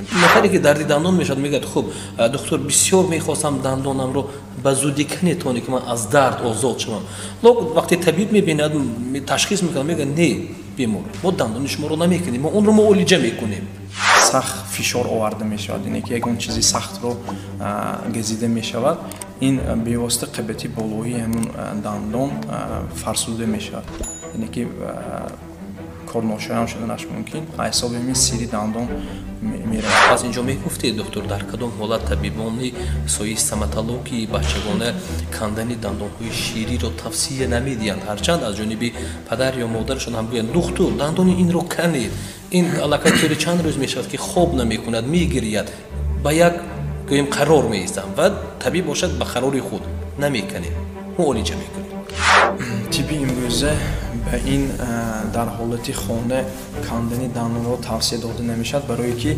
میشیم. نفری که دردی دندان میشد میگه خب دکتر بسیار میخواستم دندانم رو به زودی کنه که من از درد آزاد شوم. وقتی طبیب میبیند تشخیص میکنه میگه نه بیمار ما دندان شما رو نمیکنیم ما اون رو معالجه میکنیم. سخت فشار آورده میشود یعنی که یک اون چیزی سخت رو گزیده میشود این به واسطه قبطی بالایی همون دندان فرسوده میشود یعنی که کار ناشایان شدنش ممکن حساب همین سیری دندان میره. از اینجا میگفتید دکتر در کدام حالت طبیبان سوی استوماتولوژی بچگانه کندن دندانهای شیری رو توصیه نمیدهند هرچند از جانب پدر یا مادرشون هم میگن دکتر دندان این رو کنید این علاقه چند روز میشود که خواب نمیکند میگرید با یک گویم قرار میایستم و طبیب باشد به قرار خود نمیکنید معالجه میکنید. طب امروزه به این در حالت خانه کندن دندان رو توصیه داده نمیشد برای که